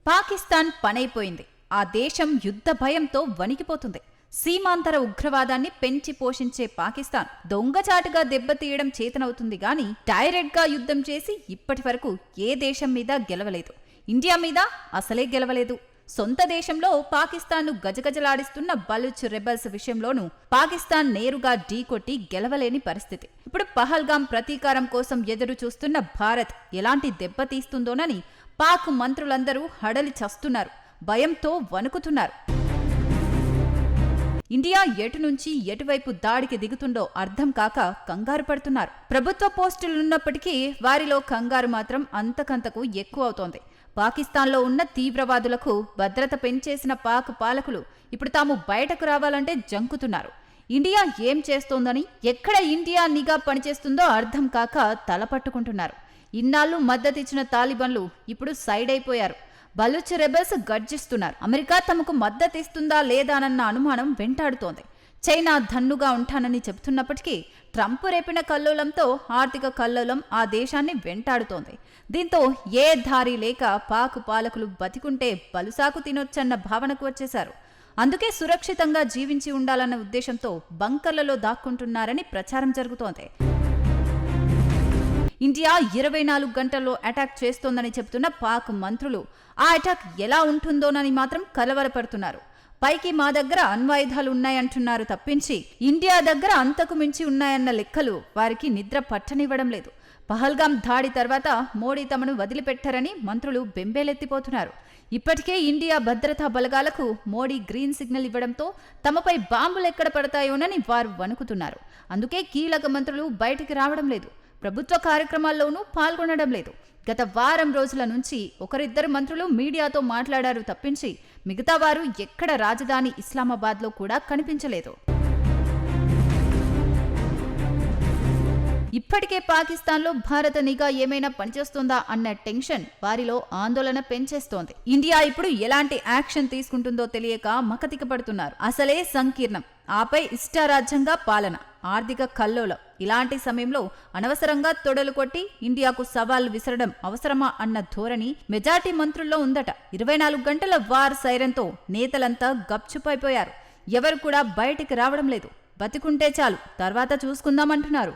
పాకిస్తాన్ పనైపోయింది. ఆ దేశం యుద్ధ భయంతో వణికిపోతుంది. సీమాంతర ఉగ్రవాదాన్ని పెంచి పోషించే పాకిస్తాన్ దొంగచాటుగా దెబ్బతీయడం చేతనవుతుంది గాని డైరెక్ట్ గా యుద్ధం చేసి ఇప్పటి వరకు ఏ దేశం మీద గెలవలేదు. ఇండియా మీద అసలే గెలవలేదు. సొంత దేశంలో పాకిస్తాన్ను గజగజలాడిస్తున్న బలూచ్ రెబల్స్ విషయంలోనూ పాకిస్తాన్ నేరుగా ఢీకొట్టి గెలవలేని పరిస్థితి. ఇప్పుడు పహల్గాం ప్రతీకారం కోసం ఎదురు చూస్తున్న భారత్ ఎలాంటి దెబ్బతీస్తుందోనని పాక్ మంత్రులందరూ హడలి చస్తున్నారు. భయంతో వణుకుతున్నారు. ఇండియా ఎటు నుంచి ఎటువైపు దాడికి దిగుతుందో అర్థం కాక కంగారు పడుతున్నారు. ప్రభుత్వ పోస్టులున్నప్పటికీ వారిలో కంగారు మాత్రం అంతకంతకు ఎక్కువ అవుతోంది. పాకిస్తాన్లో ఉన్న తీవ్రవాదులకు భద్రత పెంచేసిన పాక్ పాలకులు ఇప్పుడు తాము బయటకు రావాలంటే జంకుతున్నారు. ఇండియా ఏం చేస్తోందని, ఎక్కడ ఇండియా నిఘా పనిచేస్తుందో అర్థం కాక తలపట్టుకుంటున్నారు. ఇన్నాళ్లు మద్దతిచ్చిన తాలిబాన్లు ఇప్పుడు సైడ్ అయిపోయారు. బలూచ్ రెబల్స్ గర్జిస్తున్నారు. అమెరికా తమకు మద్దతిస్తుందా లేదానన్న అనుమానం వెంటాడుతోంది. చైనా ధన్నుగా ఉంటానని చెబుతున్నప్పటికీ ట్రంప్ రేపిన కల్లోలంతో ఆర్థిక కల్లోలం ఆ దేశాన్ని వెంటాడుతోంది. దీంతో ఏ దారి లేక పాక్ పాలకులు బతికుంటే బలుసాకు తినొచ్చన్న భావనకు వచ్చేశారు. అందుకే సురక్షితంగా జీవించి ఉండాలన్న ఉద్దేశంతో బంకర్లలో దాక్కుంటున్నారని ప్రచారం జరుగుతోంది. ఇండియా 24 గంటల్లో అటాక్ చేస్తోందని చెబుతున్న పాక్ మంత్రులు ఆ అటాక్ ఎలా ఉంటుందోనని మాత్రం కలవరపడుతున్నారు. పైకి మా దగ్గర అణ్వాయుధాలు ఉన్నాయంటున్నారు తప్పించి ఇండియా దగ్గర అంతకు మించి ఉన్నాయన్న లెక్కలు వారికి నిద్ర పట్టనివ్వడం లేదు. పహల్గాం దాడి తర్వాత మోడీ తమను వదిలిపెట్టారని మంత్రులు బెంబేలెత్తిపోతున్నారు. ఇప్పటికే ఇండియా భద్రతా బలగాలకు మోడీ గ్రీన్ సిగ్నల్ ఇవ్వడంతో తమపై బాంబులు ఎక్కడ పడతాయోనని వారు వణుకుతున్నారు. అందుకే కీలక మంత్రులు బయటికి రావడం లేదు. ప్రభుత్వ కార్యక్రమాల్లోనూ పాల్గొనడం లేదు. గత వారం రోజుల నుంచి ఒకరిద్దరు మంత్రులు మీడియాతో మాట్లాడారు తప్పించి మిగతా వారు ఎక్కడ రాజధాని ఇస్లామాబాద్లో కూడా కనిపించలేదు. ఇప్పటికే పాకిస్తాన్లో భారత నిఘా ఏమైనా పనిచేస్తుందా అన్న టెన్షన్ వారిలో ఆందోళన పెంచేస్తోంది. ఇండియా ఇప్పుడు ఎలాంటి యాక్షన్ తీసుకుంటుందో తెలియక మకతికపడుతున్నారు. అసలే సంకీర్ణం, ఆపై ఇష్టారాజ్యంగా పాలన, ఆర్థిక కల్లోలం. ఇలాంటి సమయంలో అనవసరంగా తొడలు కొట్టి ఇండియాకు సవాల్ విసరడం అవసరమా అన్న ధోరణి మెజార్టీ మంత్రుల్లో ఉందట. 24 గంటల వార్ సైరన్తో నేతలంతా గప్చుపైపోయారు. ఎవరు కూడా బయటికి రావడం లేదు. బతికుంటే చాలు, తర్వాత చూసుకుందామంటున్నారు.